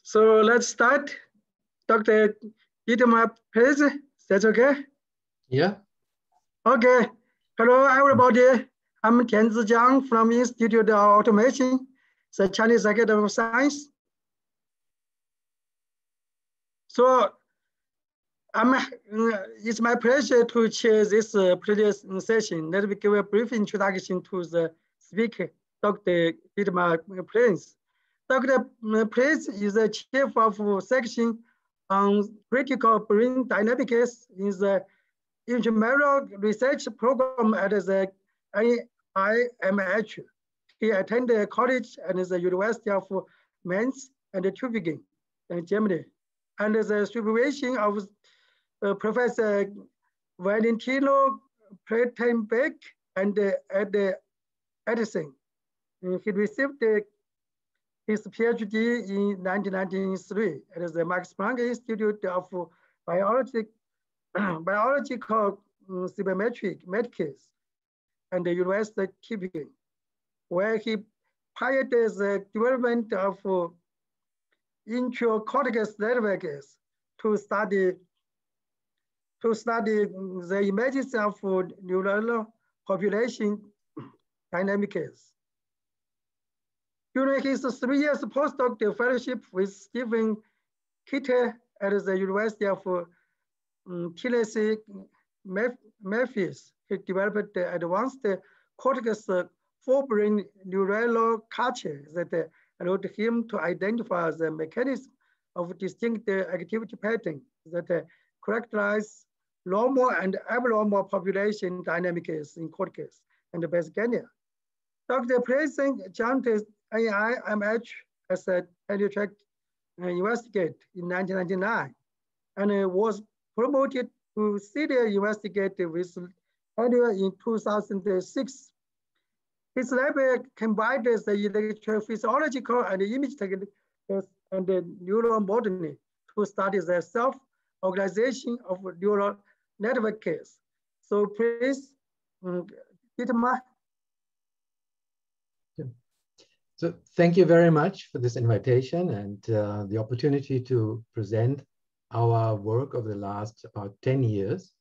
So let's start. Dr. Dietmar, please. That's okay? Yeah. Okay. Hello, everybody. I'm Tian Zijiang from Institute of Automation, the Chinese Academy of Science. So it's my pleasure to chair this presentation. Let me give a brief introduction to the speaker, Dr. Dietmar Plenz. Dr. Plenz is the chief of section on critical brain dynamics in the intramural research program at the IMH. He attended college at the University of Mainz and Tübingen in Germany, under the supervision of Professor Valentino Plettenbeck and Edison. He received his PhD in 1993 at the Max Planck Institute of Biological Cybernetics and the University of Tübingen, where he pioneered the development of intracortical networks to study the emergence of neuronal population dynamics. During his 3 years postdoc fellowship with Stephen Kitter at the University of Tennessee, Memphis, he developed the advanced cortex forebrain neural culture that allowed him to identify the mechanism of distinct activity patterns that characterize normal and abnormal population dynamics in cortex and basal ganglia. Dr. Plenz joined IMH as a tenure-track investigator in 1999 and was promoted to senior investigator with tenure in 2006. His lab combined the electrophysiological and image techniques and the neural modeling to study the self-organization of neural networks. So please, Dietmar. So thank you very much for this invitation and the opportunity to present our work over the last about 10 years.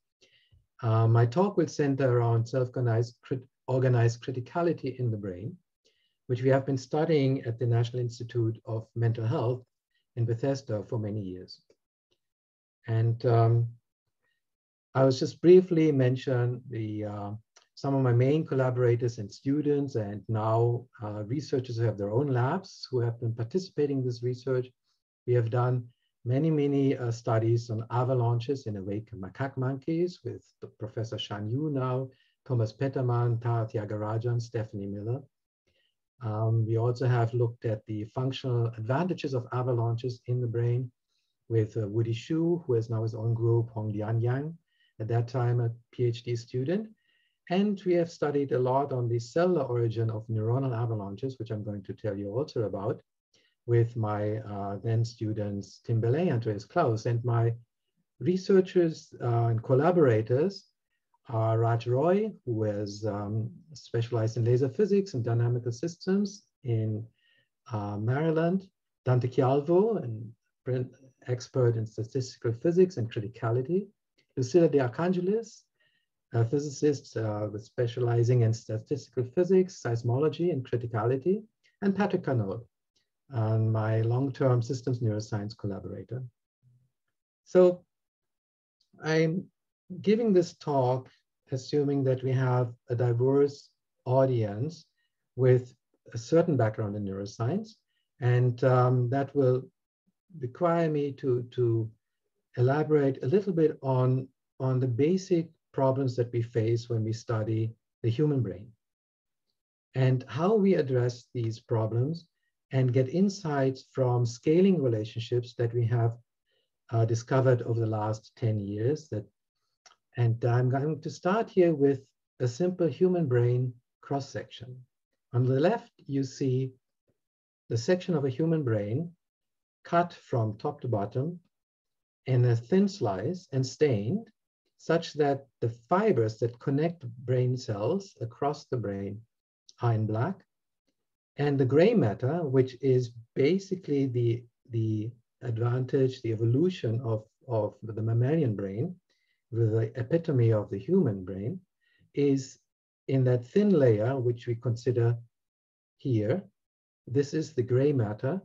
My talk will center around self-organized criticality in the brain, which we have been studying at the National Institute of Mental Health in Bethesda for many years. And I was just briefly mention some of my main collaborators and students, and now researchers who have their own labs who have been participating in this research. We have done many studies on avalanches in awake macaque monkeys with Professor Shan Yu now, Thomas Pettermann, Tara Thiagarajan, Stephanie Miller. We also have looked at the functional advantages of avalanches in the brain with Woody Xu, who is now his own group, Honglian Yang, at that time a PhD student. And we have studied a lot on the cellular origin of neuronal avalanches, which I'm going to tell you also about, with my then students, Tim Belay, Andreas Klaus, and my researchers and collaborators are Raj Roy, who is specialized in laser physics and dynamical systems in Maryland, Dante Chialvo, an expert in statistical physics and criticality, Lucilla De Archangelis, a physicist with specializing in statistical physics, seismology, and criticality, and Patrick Cannonball, my long-term systems neuroscience collaborator. So I'm giving this talk assuming that we have a diverse audience with a certain background in neuroscience, and that will require me to elaborate a little bit on the basic problems that we face when we study the human brain and how we address these problems and get insights from scaling relationships that we have discovered over the last 10 years. And I'm going to start here with a simple human brain cross-section. On the left, you see the section of a human brain cut from top to bottom in a thin slice and stained such that the fibers that connect brain cells across the brain are in black. And the gray matter, which is basically the advantage, the evolution of the mammalian brain, with the epitome of the human brain, is in that thin layer, which we consider here. This is the gray matter,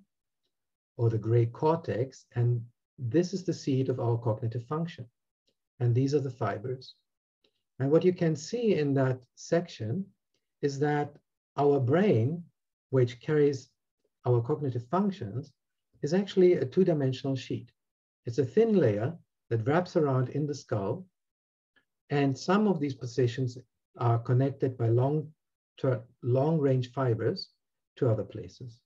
or the gray cortex, and this is the seat of our cognitive function. And these are the fibers. And what you can see in that section is that our brain, which carries our cognitive functions, is actually a two-dimensional sheet. It's a thin layer that wraps around in the skull, and some of these positions are connected by long-range fibers to other places.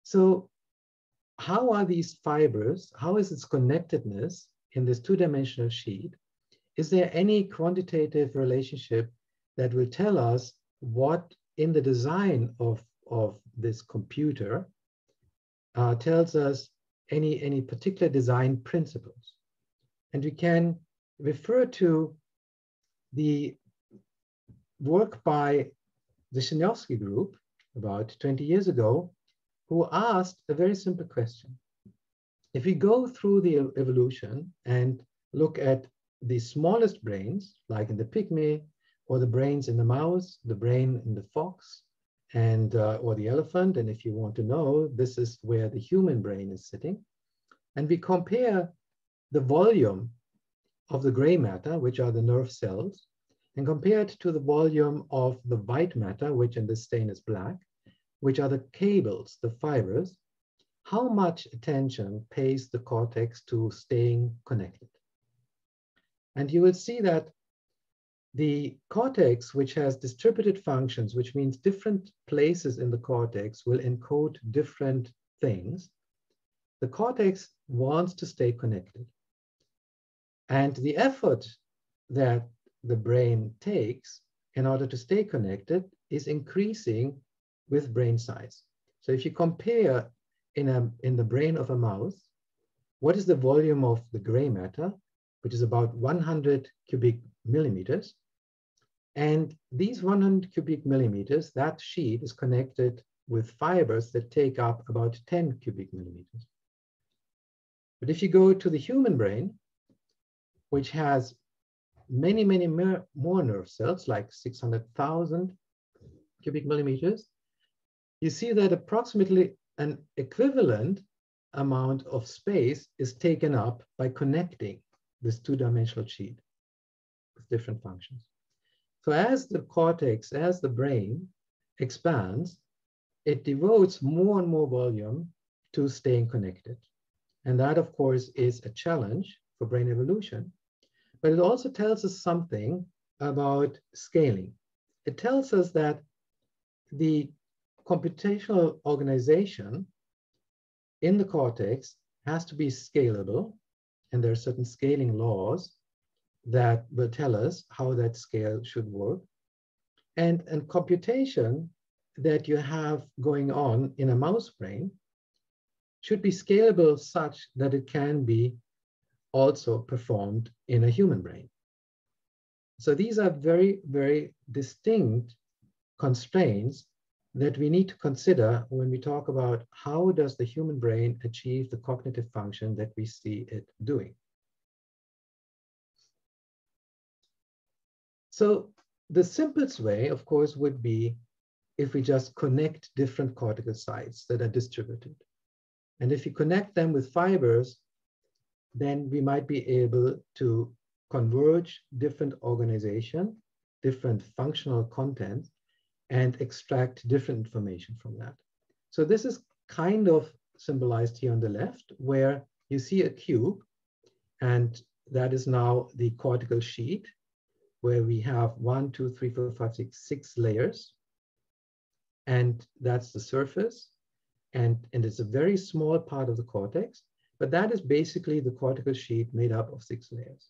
So how are these fibers, how is its connectedness in this two-dimensional sheet? Is there any quantitative relationship that will tell us what in the design of this computer tells us any particular design principles? And we can refer to the work by the Shinyovsky group about 20 years ago, who asked a very simple question. If we go through the evolution and look at the smallest brains, like in the pygmy, or the brains in the mouse, the brain in the fox, and or the elephant, and if you want to know, this is where the human brain is sitting, and we compare the volume of the gray matter, which are the nerve cells, and compare it to the volume of the white matter, which in this stain is black, which are the cables, the fibers, how much attention pays the cortex to staying connected? And you will see that the cortex, which has distributed functions, which means different places in the cortex will encode different things, the cortex wants to stay connected. And the effort that the brain takes in order to stay connected is increasing with brain size. So if you compare in the brain of a mouse, what is the volume of the gray matter, which is about 100 cubic millimeters. And these 100 cubic millimeters, that sheet is connected with fibers that take up about 10 cubic millimeters. But if you go to the human brain, which has many more nerve cells, like 600,000 cubic millimeters, you see that approximately an equivalent amount of space is taken up by connecting this two-dimensional sheet with different functions. So as the cortex, as the brain expands, it devotes more and more volume to staying connected. And that, of course, is a challenge for brain evolution. But it also tells us something about scaling. It tells us that the computational organization in the cortex has to be scalable, and there are certain scaling laws that will tell us how that scale should work. And computation that you have going on in a mouse brain should be scalable such that it can be also performed in a human brain. So these are very, very distinct constraints that we need to consider when we talk about how does the human brain achieve the cognitive function that we see it doing. So the simplest way, of course, would be if we just connect different cortical sites that are distributed. And if you connect them with fibers, then we might be able to converge different organization, different functional content, and extract different information from that. So this is kind of symbolized here on the left, where you see a cube, and that is now the cortical sheet, where we have 1, 2, 3, 4, 5, 6 layers. And that's the surface. And it's a very small part of the cortex, but that is basically the cortical sheet made up of 6 layers.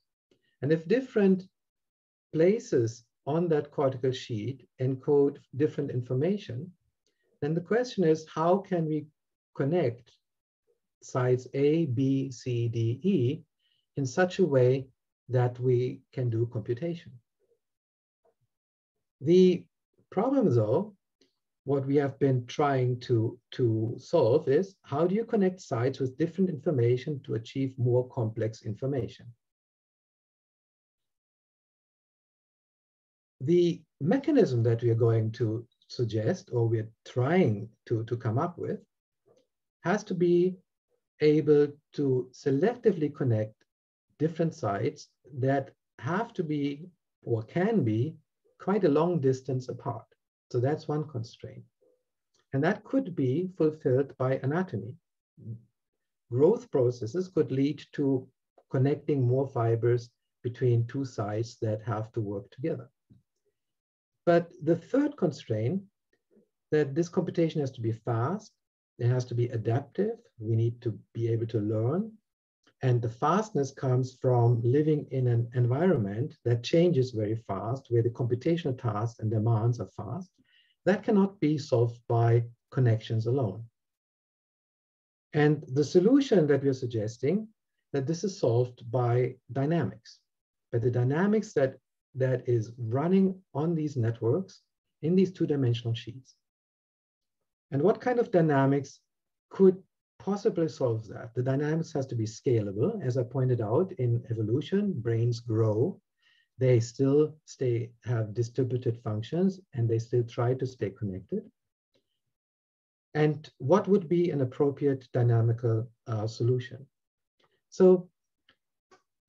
And if different places on that cortical sheet encode different information, then the question is, how can we connect sites A, B, C, D, E in such a way that we can do computation? The problem, though, what we have been trying to solve is, how do you connect sites with different information to achieve more complex information? The mechanism that we are going to suggest, or we're trying to come up with, has to be able to selectively connect different sites that have to be or can be quite a long distance apart. So that's one constraint. And that could be fulfilled by anatomy. Growth processes could lead to connecting more fibers between two sites that have to work together. But the third constraint, that this computation has to be fast, it has to be adaptive, we need to be able to learn, and the fastness comes from living in an environment that changes very fast, where the computational tasks and demands are fast. That cannot be solved by connections alone. And the solution that we're suggesting, that this is solved by dynamics. But the dynamics that is running on these networks in these two-dimensional sheets. And what kind of dynamics could possibly solve that? The dynamics has to be scalable. As I pointed out, in evolution, brains grow. They still have distributed functions, and they still try to stay connected. And what would be an appropriate dynamical solution? So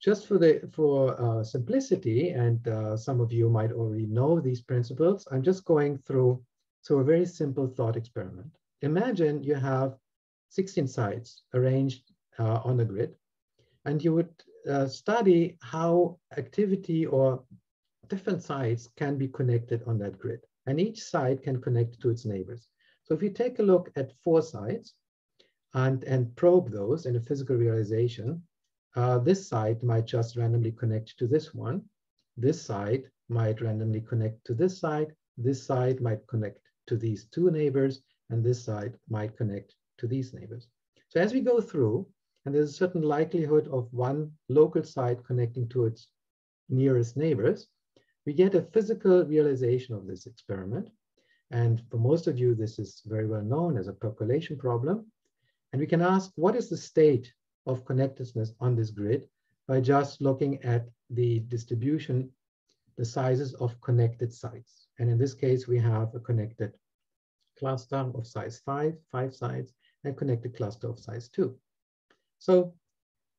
just for simplicity, and some of you might already know these principles, I'm just going through a very simple thought experiment. Imagine you have 16 sites arranged on a grid, and you would study how activity or different sites can be connected on that grid. And each site can connect to its neighbors. So if you take a look at 4 sites and probe those in a physical realization, this site might just randomly connect to this one. This site might randomly connect to this site. This site might connect to these 2 neighbors, and this site might connect to these neighbors. So as we go through, and there's a certain likelihood of one local site connecting to its nearest neighbors, we get a physical realization of this experiment. And for most of you, this is very well known as a percolation problem. And we can ask, what is the state of connectedness on this grid by just looking at the distribution, the sizes of connected sites. And in this case, we have a connected cluster of size 5 sites, and connected cluster of size 2. So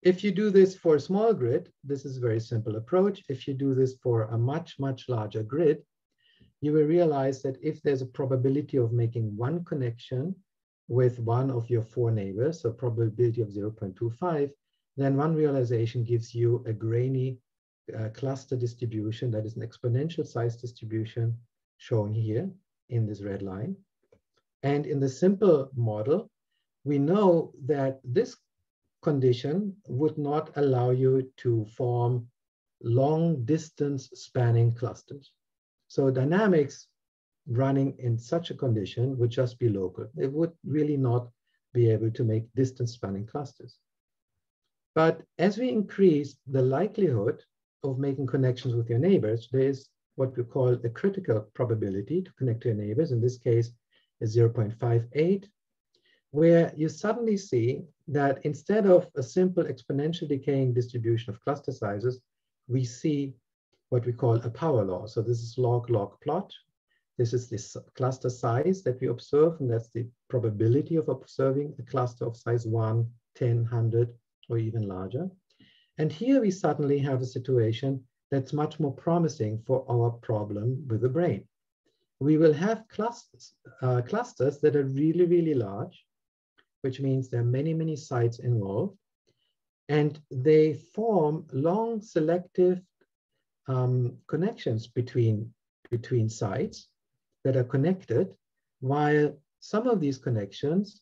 if you do this for a small grid, this is a very simple approach. If you do this for a much, much larger grid, you will realize that if there's a probability of making one connection with one of your 4 neighbors, so probability of 0.25, then one realization gives you a grainy cluster distribution that is an exponential size distribution shown here in this red line. And in the simple model, we know that this condition would not allow you to form long distance spanning clusters. So dynamics running in such a condition would just be local. It would really not be able to make distance spanning clusters. But as we increase the likelihood of making connections with your neighbors, there is what we call a critical probability to connect to your neighbors. In this case, is 0.58, where you suddenly see that instead of a simple exponential decaying distribution of cluster sizes, we see what we call a power law. So this is log-log plot. This is this cluster size that we observe, and that's the probability of observing a cluster of size 1, 10, 100, or even larger. And here we suddenly have a situation that's much more promising for our problem with the brain. We will have clusters that are really, really large, which means there are many, many sites involved, and they form long selective connections between sites that are connected, while some of these connections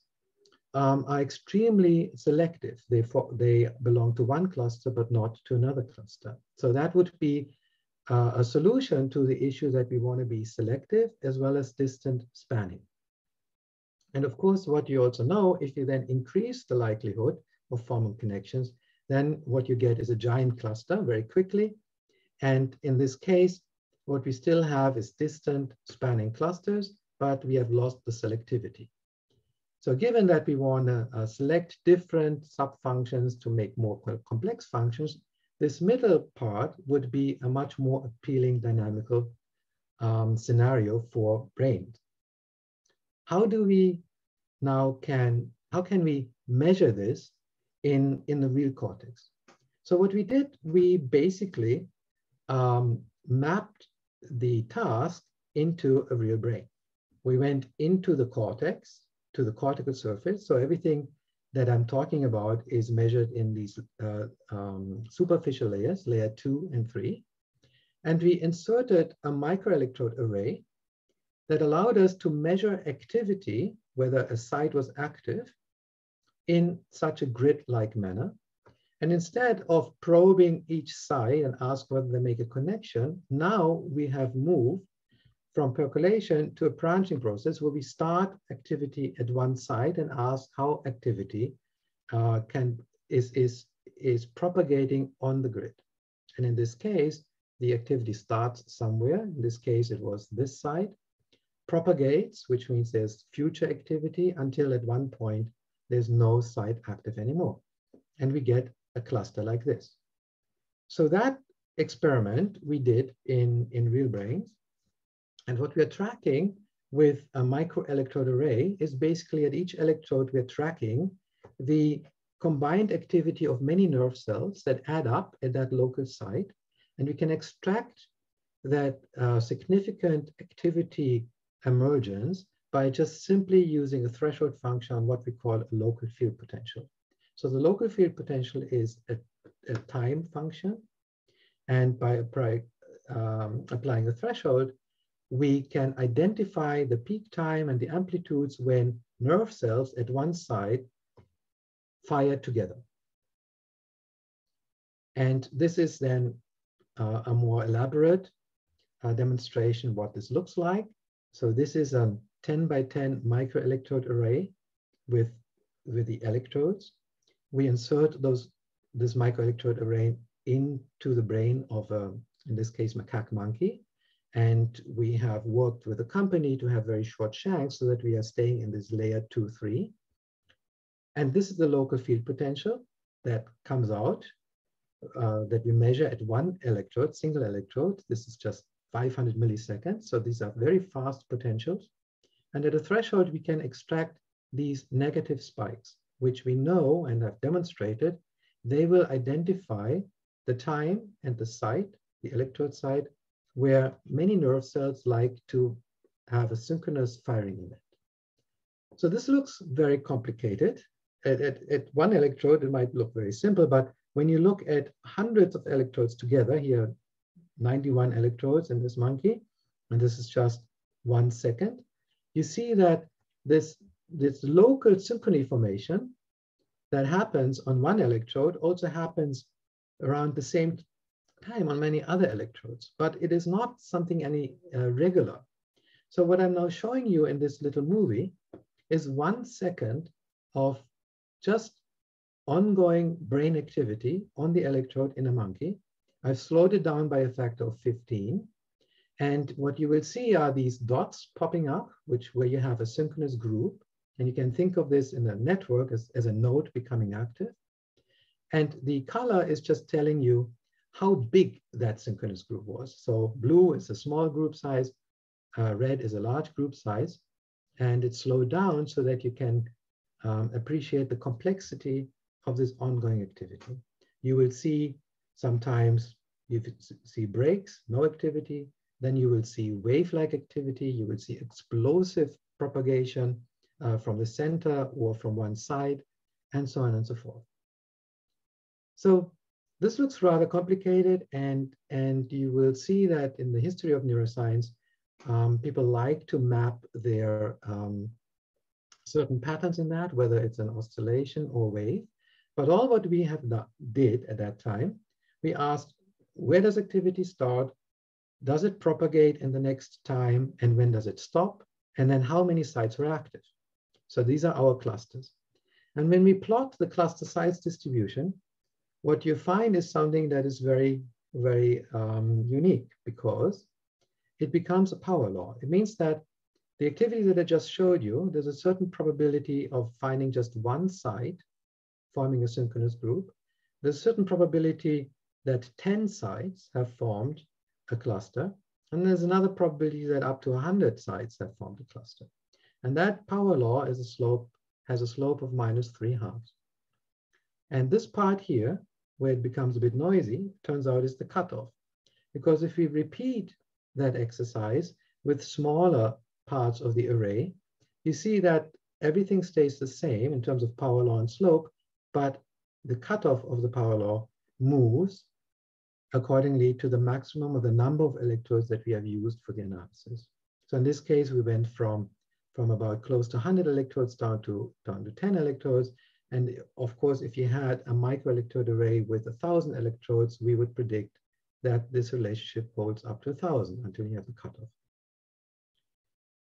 are extremely selective. They belong to one cluster, but not to another cluster. So that would be a solution to the issue that we want to be selective as well as distant spanning. And of course, what you also know, if you then increase the likelihood of forming connections, then what you get is a giant cluster very quickly. And in this case, what we still have is distant spanning clusters, but we have lost the selectivity. So given that we want to select different subfunctions to make more complex functions, this middle part would be a much more appealing dynamical scenario for brains. How do we now how can we measure this in the real cortex? So what we did, we basically mapped the task into a real brain. We went into the cortex, to the cortical surface. So everything that I'm talking about is measured in these superficial layers, layer 2 and 3. And we inserted a microelectrode array that allowed us to measure activity, whether a site was active, in such a grid-like manner. And instead of probing each site and ask whether they make a connection, now we have moved from percolation to a branching process where we start activity at one site and ask how activity is propagating on the grid. And in this case, the activity starts somewhere. In this case, it was this site, propagates, which means there's future activity until at one point, there's no site active anymore. And we get a cluster like this. So that experiment we did in real brains. And what we are tracking with a microelectrode array is basically at each electrode, we're tracking the combined activity of many nerve cells that add up at that local site. And we can extract that significant activity emergence by just simply using a threshold function on what we call a local field potential. So the local field potential is a time function. And by applying the threshold, we can identify the peak time and the amplitudes when nerve cells at one side fire together. And this is then a more elaborate demonstration what this looks like. So this is a 10 by 10 microelectrode array with the electrodes. We insert this microelectrode array into the brain of in this case, macaque monkey. And we have worked with a company to have very short shanks so that we are staying in this layer 2, 3. And this is the local field potential that comes out that we measure at one electrode, single electrode. This is just 500 milliseconds. So these are very fast potentials. And at a threshold, we can extract these negative spikes, which we know and have demonstrated, they will identify the time and the site, the electrode site, where many nerve cells like to have a synchronous firing event. So this looks very complicated. At one electrode, it might look very simple, but when you look at hundreds of electrodes together, here 91 electrodes in this monkey, and this is just 1 second, you see that this local synchrony formation that happens on one electrode also happens around the same time on many other electrodes, but it is not something any regular. So what I'm now showing you in this little movie is 1 second of just ongoing brain activity on the electrode in a monkey. I've slowed it down by a factor of 15. And what you will see are these dots popping up, where you have a synchronous group. And you can think of this in a network as a node becoming active. And the color is just telling you how big that synchronous group was. So blue is a small group size, red is a large group size, and it's slowed down so that you can appreciate the complexity of this ongoing activity. You will see sometimes, you see breaks, no activity, then you will see wave-like activity, you will see explosive propagation from the center or from one side, and so on and so forth. So this looks rather complicated, and you will see that in the history of neuroscience, people like to map their certain patterns in that, whether it's an oscillation or wave. But all what we have did at that time, we asked, where does activity start? Does it propagate in the next time? And when does it stop? And then how many sites were active? So these are our clusters. And when we plot the cluster size distribution, what you find is something that is very, very unique, because it becomes a power law. It means that the activity that I just showed you, there's a certain probability of finding just one site forming a synchronous group. There's a certain probability that 10 sites have formed a cluster. And there's another probability that up to 100 sites have formed a cluster. And that power law is has a slope of -3/2. And this part here, where it becomes a bit noisy, turns out is the cutoff. Because if we repeat that exercise with smaller parts of the array, you see that everything stays the same in terms of power law and slope, but the cutoff of the power law moves accordingly to the maximum of the number of electrodes that we have used for the analysis. So in this case, we went from about close to 100 electrodes down to 10 electrodes. And of course, if you had a microelectrode array with 1,000 electrodes, we would predict that this relationship holds up to 1,000 until you have the cutoff.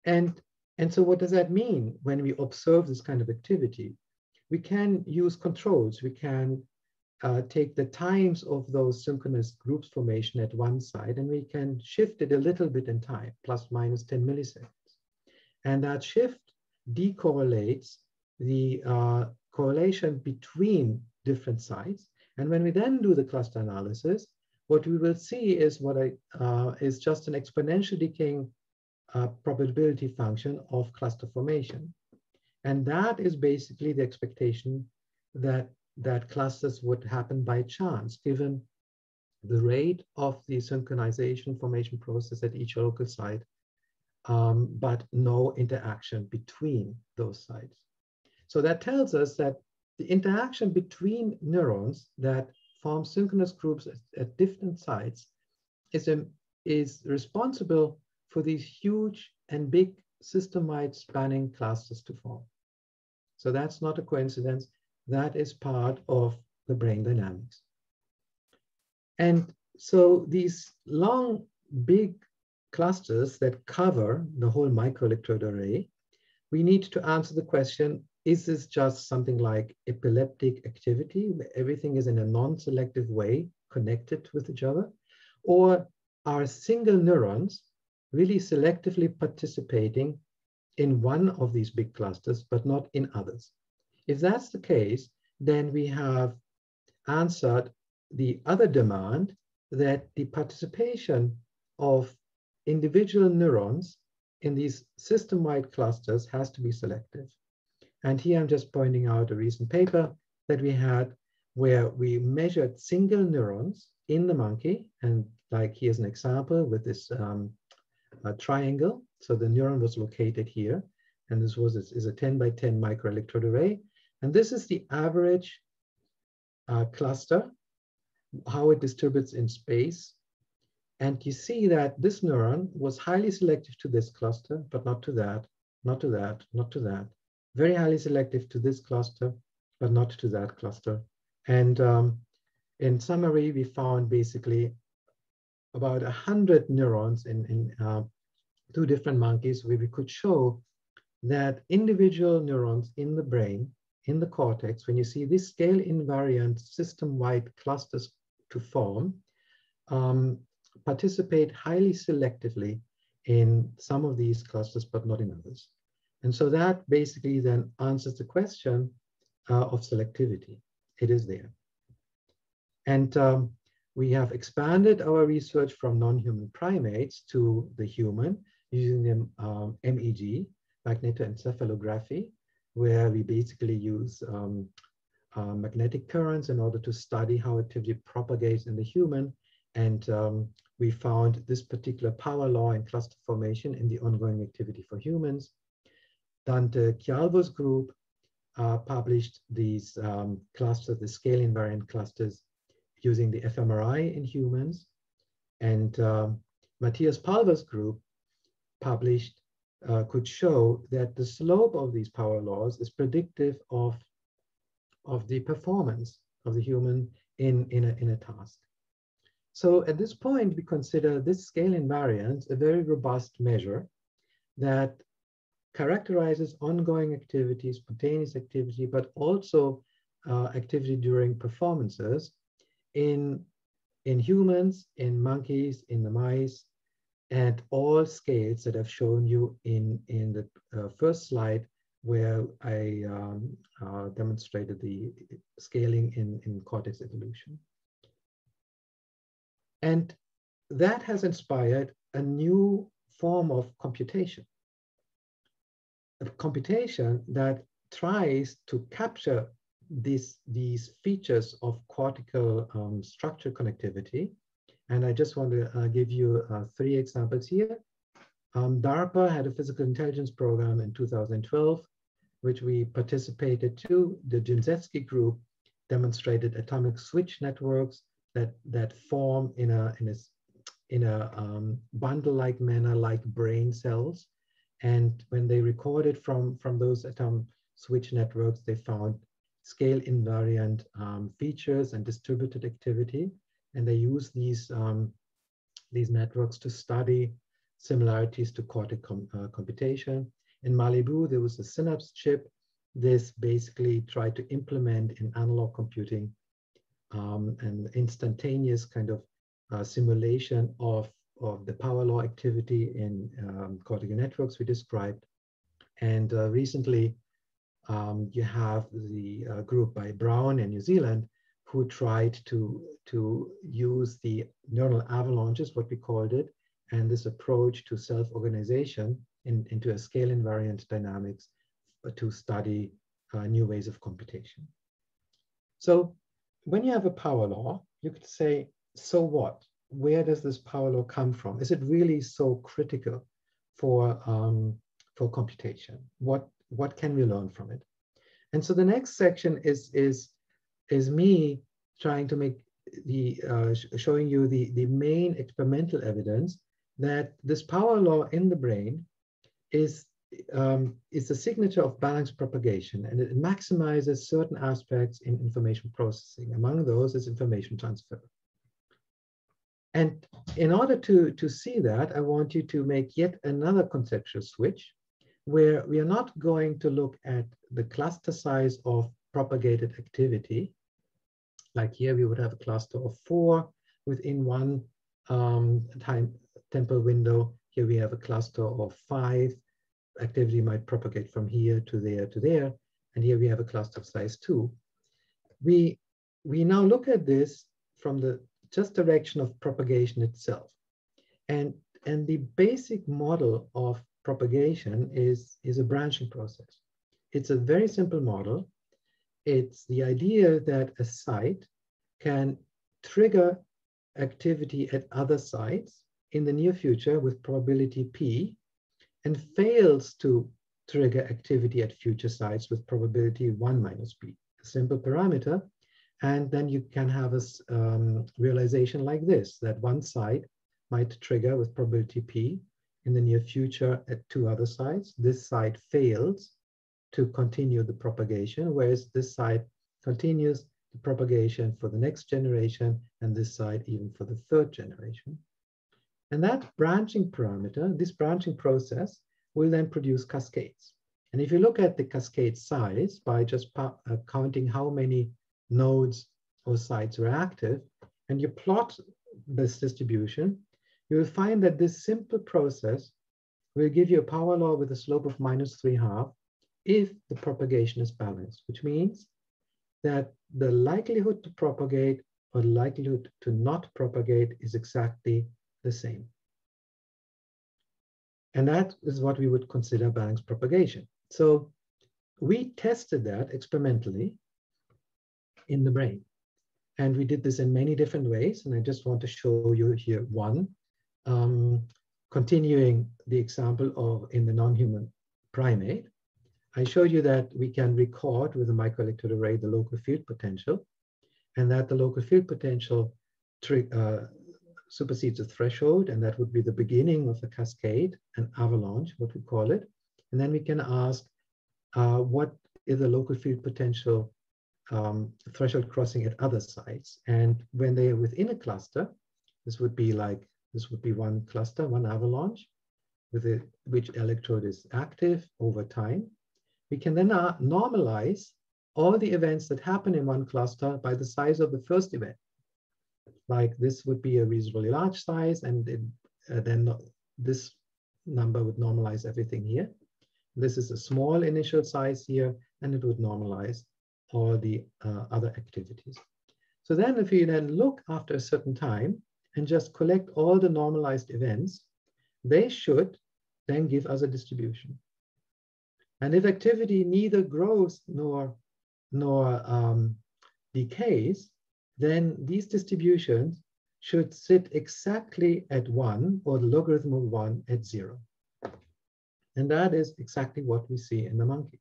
And so what does that mean when we observe this kind of activity? We can use controls. We can take the times of those synchronous groups formation at one side, and we can shift it a little bit in time, ±10 milliseconds. And that shift decorrelates the correlation between different sites. And when we then do the cluster analysis, what we will see is is just an exponential decaying probability function of cluster formation. And that is basically the expectation that clusters would happen by chance, given the rate of the synchronization formation process at each local site, but no interaction between those sites. So that tells us that the interaction between neurons that form synchronous groups at different sites is responsible for these huge and big system-wide spanning clusters to form. So that's not a coincidence. That is part of the brain dynamics. And so these long, big clusters that cover the whole microelectrode array, we need to answer the question, is this just something like epileptic activity, where everything is in a non-selective way connected with each other? Or are single neurons really selectively participating in one of these big clusters, but not in others? If that's the case, then we have answered the other demand that the participation of individual neurons in these system-wide clusters has to be selective. And here I'm just pointing out a recent paper that we had where we measured single neurons in the monkey. And like here's an example with this triangle. So the neuron was located here. And this is a 10 by 10 microelectrode array. And this is the average cluster, how it distributes in space. And you see that this neuron was highly selective to this cluster, but not to that, not to that, not to that. Very highly selective to this cluster, but not to that cluster. And in summary, we found basically about 100 neurons in 2 different monkeys where we could show that individual neurons in the brain, in the cortex, when you see these scale invariant system-wide clusters to form, participate highly selectively in some of these clusters, but not in others. And so that basically then answers the question of selectivity. It is there. And we have expanded our research from non-human primates to the human using the MEG, magnetoencephalography, where we basically use magnetic currents in order to study how activity propagates in the human. And we found this particular power law and cluster formation in the ongoing activity for humans. Dante Chialvo's group published these clusters, the scale invariant clusters, using the fMRI in humans. And Matthias Palver's group published, could show that the slope of these power laws is predictive of the performance of the human in a task. So at this point, we consider this scale invariance a very robust measure that characterizes ongoing activity, spontaneous activity, but also activity during performances in humans, in monkeys, in the mice, at all scales that I've shown you in the first slide, where I demonstrated the scaling in cortex evolution. And that has inspired a new form of computation. A computation that tries to capture these features of cortical structure connectivity. And I just want to give you 3 examples here. DARPA had a physical intelligence program in 2012, which we participated to. The Dzięcewski group demonstrated atomic switch networks that form in a bundle-like manner, like brain cells. And when they recorded from those atomic switch networks, they found scale invariant features and distributed activity. And they use these networks to study similarities to cortical computation. In Malibu, there was a synapse chip. This basically tried to implement in analog computing an instantaneous kind of simulation of the power law activity in cortical networks we described. And recently, you have the group by Brown in New Zealand who tried to use the neural avalanches, what we called it, and this approach to self-organization into a scale invariant dynamics to study new ways of computation. So when you have a power law, you could say, so what? Where does this power law come from? Is it really so critical for computation? What can we learn from it? And so the next section is me trying to make showing you the main experimental evidence that this power law in the brain is a signature of balanced propagation, and it maximizes certain aspects in information processing. Among those is information transfer. And in order to see that, I want you to make yet another conceptual switch, where we are not going to look at the cluster size of propagated activity. Like here, we would have a cluster of 4 within one temporal window. Here we have a cluster of 5. Activity might propagate from here to there to there. And here we have a cluster of size 2. We now look at this from the just direction of propagation itself. And the basic model of propagation is a branching process. It's a very simple model. It's the idea that a site can trigger activity at other sites in the near future with probability P, and fails to trigger activity at future sites with probability 1 minus P, a simple parameter. And then you can have a realization like this, that one site might trigger with probability P in the near future at 2 other sites. This site fails to continue the propagation, whereas this site continues the propagation for the next generation, and this site even for the 3rd generation. And that branching parameter, this branching process, will then produce cascades. And if you look at the cascade size by just counting how many nodes or sites are active, and you plot this distribution, you will find that this simple process will give you a power law with a slope of -3/2 if the propagation is balanced, which means that the likelihood to propagate or likelihood to not propagate is exactly the same. And that is what we would consider balanced propagation. So we tested that experimentally in the brain. And we did this in many different ways. And I just want to show you here one, continuing the example of in the non-human primate. I showed you that we can record with a microelectrode array the local field potential, and that the local field potential supersedes a threshold, and that would be the beginning of a cascade, an avalanche, what we call it. And then we can ask, what is the local field potential threshold crossing at other sites? And when they are within a cluster, this would be one cluster, one avalanche, with which electrode is active over time. We can then normalize all the events that happen in one cluster by the size of the first event. Like this would be a reasonably large size, and then this number would normalize everything here. This is a small initial size here, and it would normalize all the other activities. So then if we then look after a certain time and just collect all the normalized events, they should then give us a distribution. And if activity neither grows nor decays, then these distributions should sit exactly at 1, or the logarithm of 1 at 0. And that is exactly what we see in the monkey.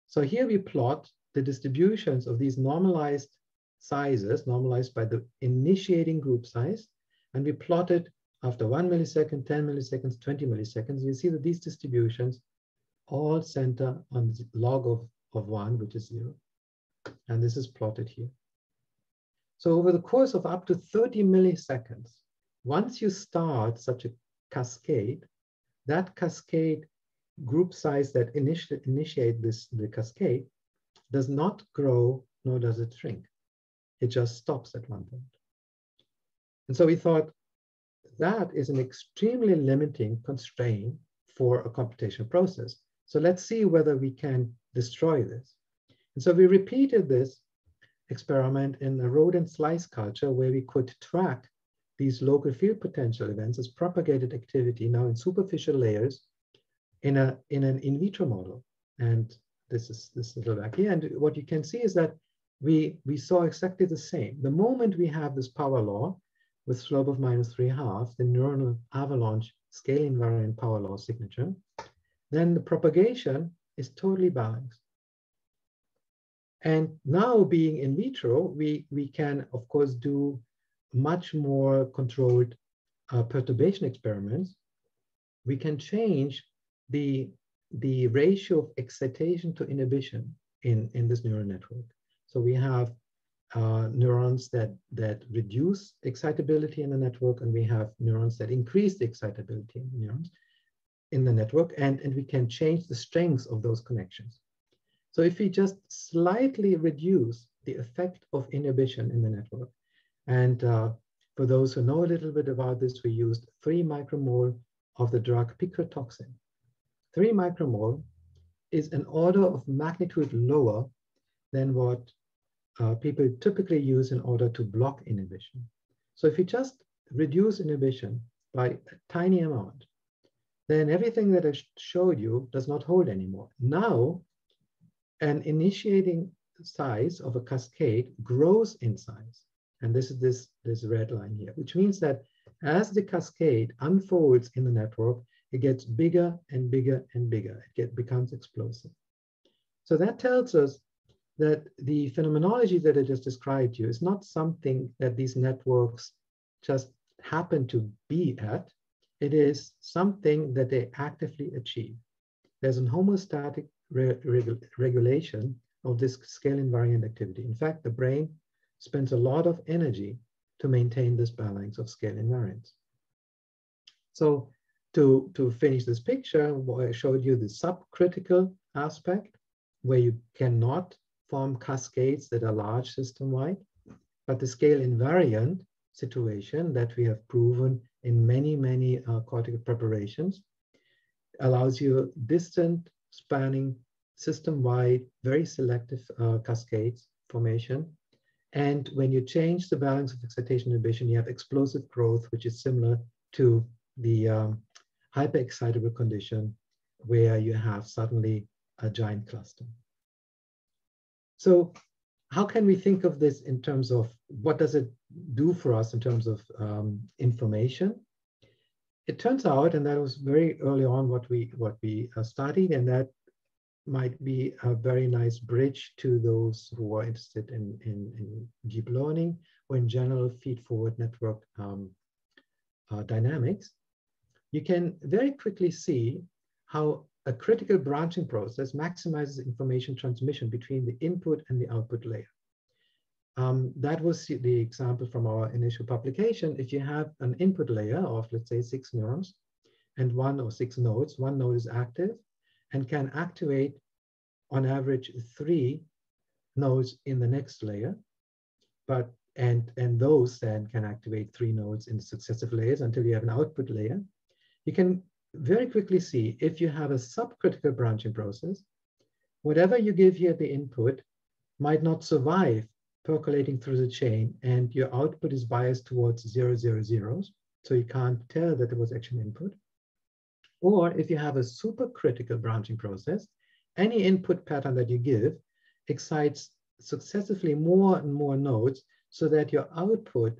So here we plot the distributions of these normalized sizes, normalized by the initiating group size, and we plot it after 1 millisecond, 10 milliseconds, 20 milliseconds. You see that these distributions all center on the log of 1, which is 0. And this is plotted here. So over the course of up to 30 milliseconds, once you start such a cascade, that cascade group size that initiate the cascade does not grow, nor does it shrink. It just stops at one point. And so we thought that is an extremely limiting constraint for a computational process. So let's see whether we can destroy this. And so we repeated this experiment in a rodent slice culture where we could track these local field potential events as propagated activity now in superficial layers in an in vitro model. And this is this little back here. And what you can see is that we saw exactly the same. The moment we have this power law with slope of -3/2, the neuronal avalanche scale invariant power law signature, then the propagation is totally balanced. And now being in vitro, we can, of course, do much more controlled perturbation experiments. We can change the ratio of excitation to inhibition in this neural network. So we have neurons that reduce excitability in the network, and we have neurons that increase the excitability in the neurons in the network, and we can change the strengths of those connections. So if we just slightly reduce the effect of inhibition in the network, and for those who know a little bit about this, we used 3 micromole of the drug picrotoxin. 3 micromole is an order of magnitude lower than what people typically use in order to block inhibition. So if you just reduce inhibition by a tiny amount, then everything that I showed you does not hold anymore. Now, an initiating size of a cascade grows in size. And this is this red line here, which means that as the cascade unfolds in the network, it gets bigger and bigger and bigger. It becomes explosive. So that tells us that the phenomenology that I just described to you is not something that these networks just happen to be at. It is something that they actively achieve. There's an homeostatic regulation of this scale invariant activity. In fact, the brain spends a lot of energy to maintain this balance of scale invariance. So to finish this picture, I showed you the subcritical aspect, where you cannot form cascades that are large system-wide, but the scale invariant situation that we have proven in many cortical preparations allows you distant spanning system-wide, very selective cascades formation. And when you change the balance of excitation inhibition, you have explosive growth, which is similar to the hyperexcitable condition where you have suddenly a giant cluster. So how can we think of this in terms of what does it do for us in terms of information? It turns out, and that was very early on what we studied, and that might be a very nice bridge to those who are interested in deep learning or in general feed-forward network dynamics. You can very quickly see how a critical branching process maximizes information transmission between the input and the output layer. That was the example from our initial publication. If you have an input layer of, let's say, 6 neurons and 1 or 6 nodes, one node is active and can activate on average 3 nodes in the next layer. But and those then can activate 3 nodes in successive layers until you have an output layer. You can very quickly see if you have a subcritical branching process, whatever you give here at the input might not survive percolating through the chain, and your output is biased towards 0, 0, zeros, so you can't tell that it was actually an input. Or if you have a supercritical branching process, any input pattern that you give excites successively more and more nodes so that your output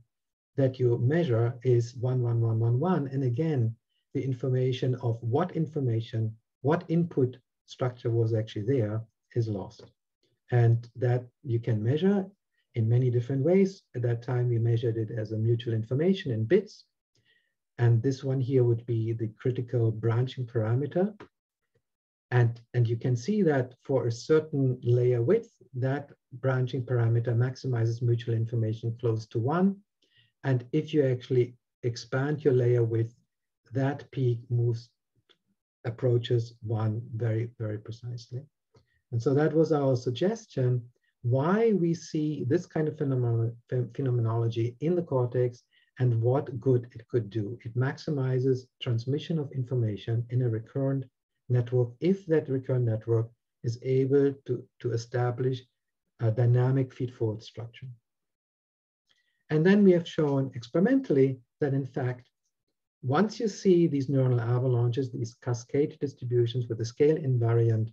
that you measure is 1, 1, 1, 1, 1. And again, the information of what input structure was actually there is lost. And that you can measure in many different ways. At that time, we measured it as a mutual information in bits. And this one here would be the critical branching parameter. And you can see that for a certain layer width, that branching parameter maximizes mutual information close to 1. And if you actually expand your layer width, that peak approaches 1 very, very precisely. And so that was our suggestion, why we see this kind of phenomenology in the cortex and what good it could do. It maximizes transmission of information in a recurrent network if that recurrent network is able to establish a dynamic feed-forward structure. And then we have shown experimentally that, in fact, once you see these neuronal avalanches, these cascade distributions with a scale invariant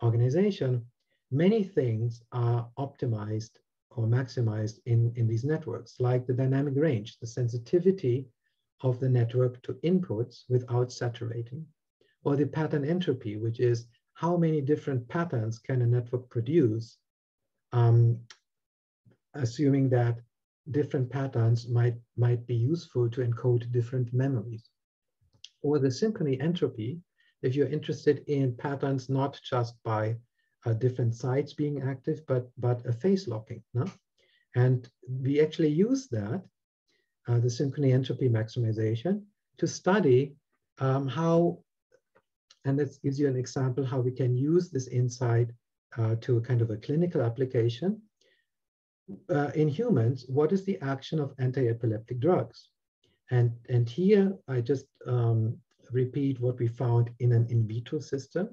organization, many things are optimized or maximized in these networks, like the dynamic range, the sensitivity of the network to inputs without saturating, or the pattern entropy, which is how many different patterns can a network produce, assuming that different patterns might be useful to encode different memories. Or the synchrony entropy, if you're interested in patterns not just by different sites being active, but a phase locking. No? And we actually use that, the synchrony entropy maximization, to study how, and that gives you an example how we can use this insight to a kind of a clinical application. In humans, what is the action of anti-epileptic drugs? And here I just repeat what we found in an in vitro system,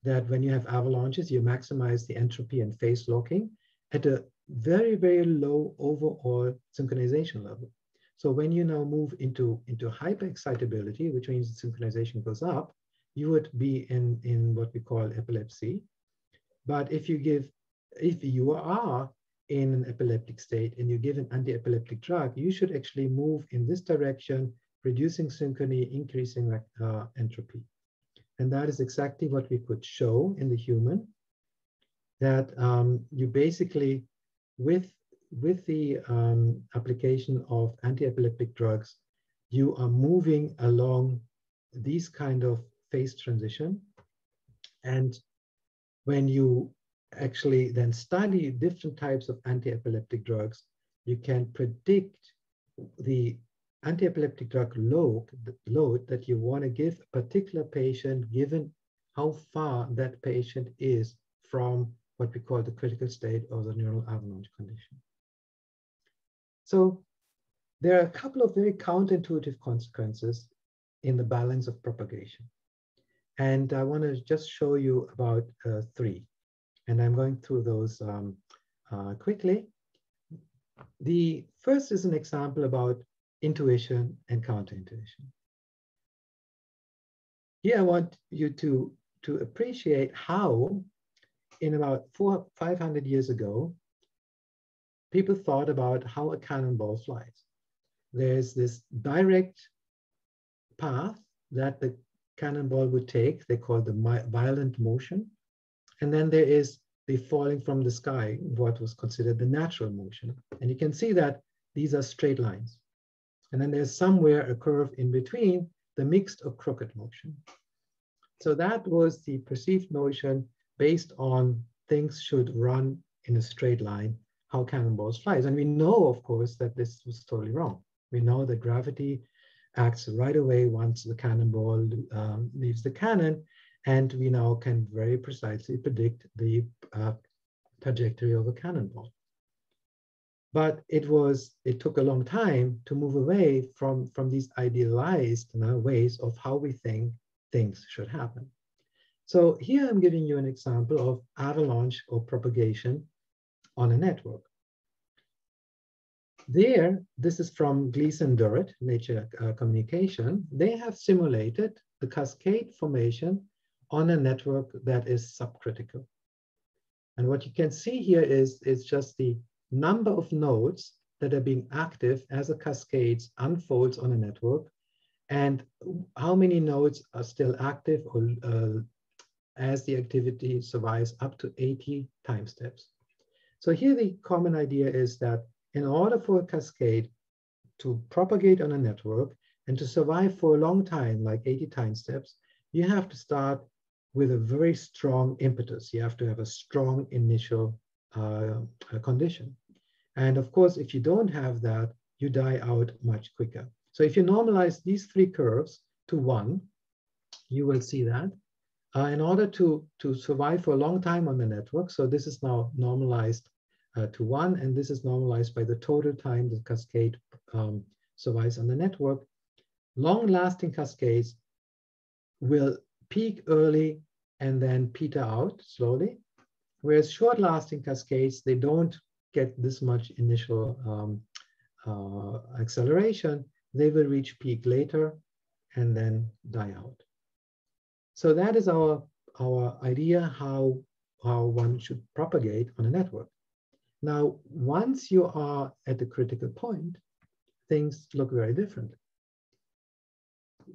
that when you have avalanches, you maximize the entropy and phase locking at a very, very low overall synchronization level. So when you now move into hyperexcitability, which means the synchronization goes up, you would be in what we call epilepsy. But if you are in an epileptic state and you give an anti-epileptic drug, you should actually move in this direction, reducing synchrony, increasing entropy. And that is exactly what we could show in the human, that you basically, with the application of anti-epileptic drugs, you are moving along these kind of phase transition. And when you actually then study different types of anti-epileptic drugs, you can predict the anti-epileptic drug load that you want to give a particular patient, given how far that patient is from what we call the critical state or the neural avalanche condition. So there are a couple of very counterintuitive consequences in the balance of propagation. And I want to just show you about 3. And I'm going through those quickly. The first is an example about intuition and counterintuition. Here I want you to appreciate how, in about 500 years ago, people thought about how a cannonball flies. There's this direct path that the cannonball would take, they call the violent motion. And then there is the falling from the sky, what was considered the natural motion. And you can see that these are straight lines. And then there's somewhere a curve in between, the mixed or crooked motion. So that was the perceived notion based on things should run in a straight line, how cannonballs flies. And we know, of course, that this was totally wrong. We know that gravity acts right away once the cannonball leaves the cannon, and we now can very precisely predict the trajectory of a cannonball. But it took a long time to move away from these idealized ways of how we think things should happen. So here I'm giving you an example of avalanche or propagation on a network. There, this is from Gleason-Durrett, Nature Communication. They have simulated the cascade formation on a network that is subcritical. And what you can see here is just the number of nodes that are being active as a cascade unfolds on a network, and how many nodes are still active or as the activity survives up to 80 time steps. So here the common idea is that in order for a cascade to propagate on a network and to survive for a long time, like 80 time steps, you have to start with a very strong impetus. You have to have a strong initial condition. And of course, if you don't have that, you die out much quicker. So if you normalize these three curves to 1, you will see that in order to survive for a long time on the network, so this is now normalized to 1, and this is normalized by the total time the cascade survives on the network, long-lasting cascades will peak early and then peter out slowly, whereas short-lasting cascades, they don't get this much initial acceleration. They will reach peak later and then die out. So that is our idea how one should propagate on a network. Now, once you are at the critical point, things look very different.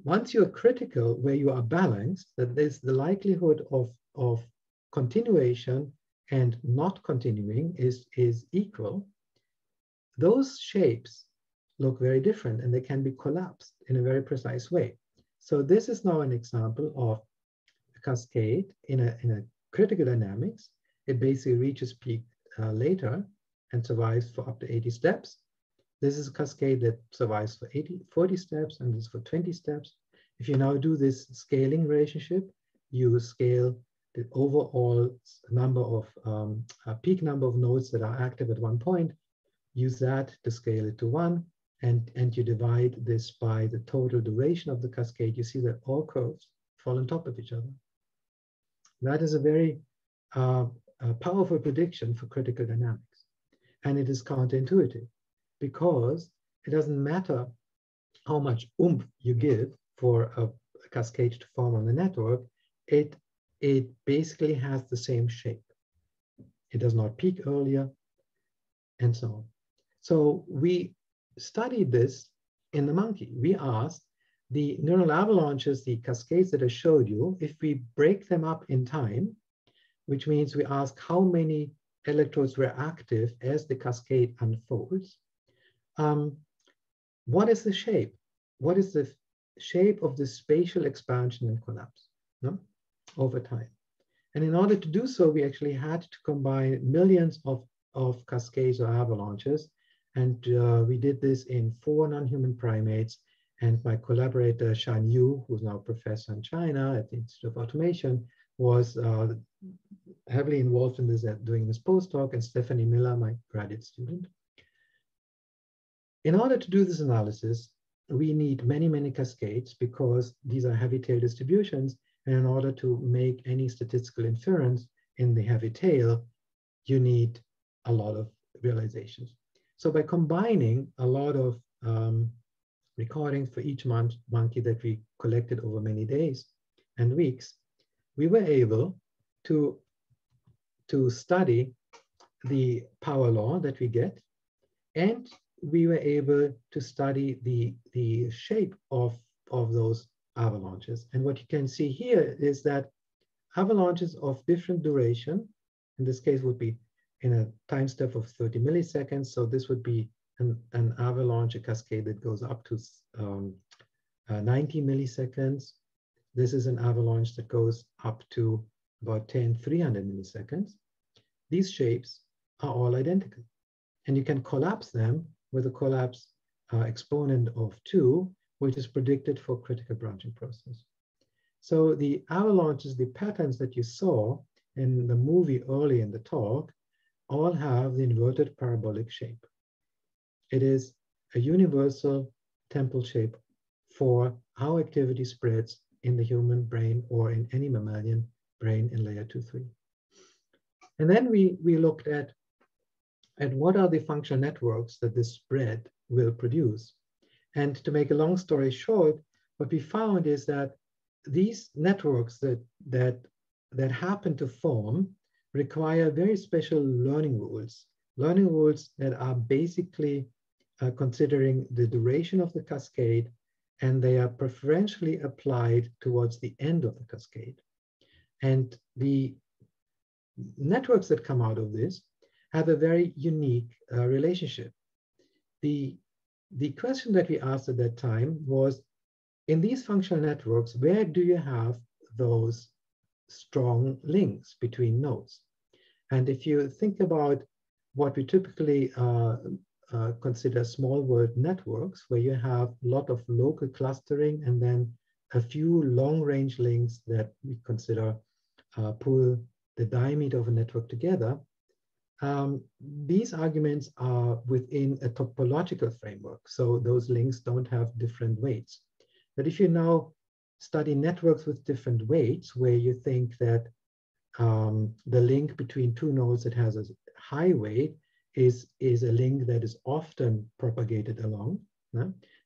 Once you're critical, where you are balanced, that there's the likelihood of continuation and not continuing is equal, those shapes look very different and they can be collapsed in a very precise way. So this is now an example of a cascade in a critical dynamics. It basically reaches peak later and survives for up to 80 steps. This is a cascade that survives for 40 steps, and this is for 20 steps. If you now do this scaling relationship, you scale the overall number of peak number of nodes that are active at one point, use that to scale it to 1, and you divide this by the total duration of the cascade. You see that all curves fall on top of each other. That is a very powerful prediction for critical dynamics. And it is counterintuitive because it doesn't matter how much oomph you give for a cascade to form on the network, it basically has the same shape. It does not peak earlier, and so on. So we studied this in the monkey. We asked the neural avalanches, the cascades that I showed you, if we break them up in time, which means we ask how many electrodes were active as the cascade unfolds, what is the shape? What is the shape of the spatial expansion and collapse over time? And in order to do so, we actually had to combine millions of cascades or avalanches. And we did this in 4 non-human primates. And my collaborator, Shan Yu, who's now a professor in China at the Institute of Automation, was heavily involved in this, doing this postdoc, and Stephanie Miller, my graduate student. In order to do this analysis, we need many, many cascades because these are heavy tail distributions. And in order to make any statistical inference in the heavy tail, you need a lot of realizations. So by combining a lot of recordings for each monkey that we collected over many days and weeks, we were able to study the power law that we get, and we were able to study the shape of those avalanches. And what you can see here is that avalanches of different duration, in this case would be in a time step of 30 milliseconds. So this would be an avalanche, a cascade that goes up to 90 milliseconds. This is an avalanche that goes up to about 300 milliseconds. These shapes are all identical. And you can collapse them with a collapse exponent of 2, which is predicted for critical branching process. So the avalanches, the patterns that you saw in the movie early in the talk, all have the inverted parabolic shape. it is a universal temporal shape for how activity spreads in the human brain or in any mammalian brain in layer 2-3. And then we looked at what are the functional networks that this spread will produce. And to make a long story short, what we found is that these networks that happen to form require very special learning rules that are basically considering the duration of the cascade, and they are preferentially applied towards the end of the cascade. And the networks that come out of this have a very unique relationship. The question that we asked at that time was, in these functional networks, where do you have those strong links between nodes? And if you think about what we typically consider small world networks, where you have a lot of local clustering and then a few long-range links that we consider pull the diameter of a network together, these arguments are within a topological framework. So those links don't have different weights. But if you now study networks with different weights, where you think that the link between two nodes that has a high weight is a link that is often propagated along,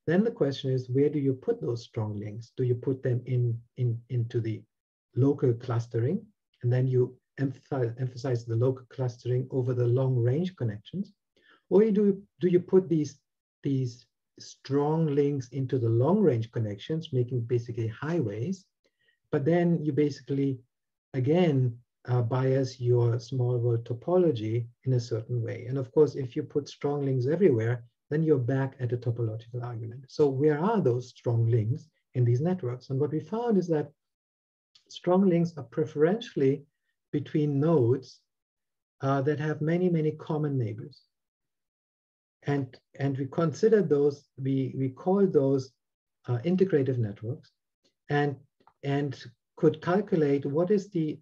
then the question is, where do you put those strong links? Do you put them into the local clustering, and then you emphasize the local clustering over the long-range connections? Or do you put these strong links into the long-range connections, making basically highways, but then you basically, again, bias your small world topology in a certain way. And of course, if you put strong links everywhere, then you're back at a topological argument. So where are those strong links in these networks? And what we found is that strong links are preferentially between nodes that have many, many common neighbors. And we consider those, we call those integrative networks, and could calculate what is the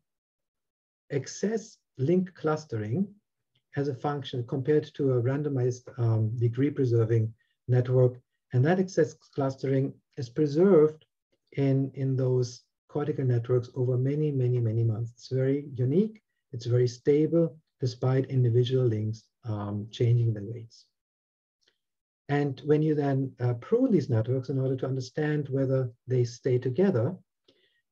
excess link clustering as a function compared to a randomized degree preserving network. And that excess clustering is preserved in those cortical networks over many, many, many months. It's very unique. It's very stable, despite individual links changing their weights. And when you then prune these networks in order to understand whether they stay together,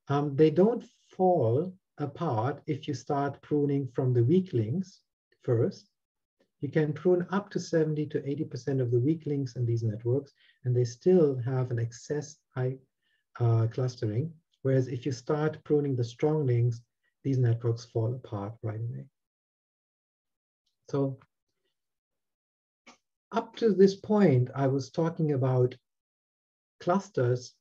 they don't fall apart if you start pruning from the weak links first. You can prune up to 70 to 80% of the weak links in these networks, and they still have an excess high clustering. Whereas if you start pruning the strong links, these networks fall apart right away. So up to this point, I was talking about clusters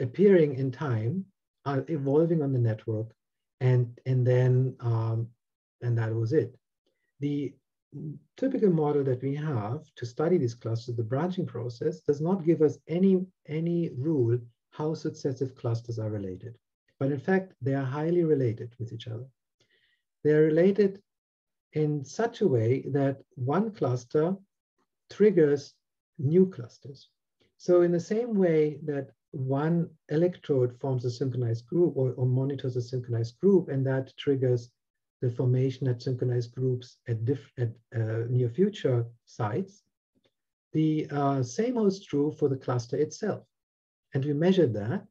appearing in time, evolving on the network, and that was it. The typical model that we have to study these clusters, the branching process, does not give us any rule how successive clusters are related. But in fact, they are highly related with each other. They are related in such a way that one cluster triggers new clusters. So in the same way that one electrode forms a synchronized group or monitors a synchronized group, and that triggers the formation at synchronized groups at near future sites, the same holds true for the cluster itself. And we measured that.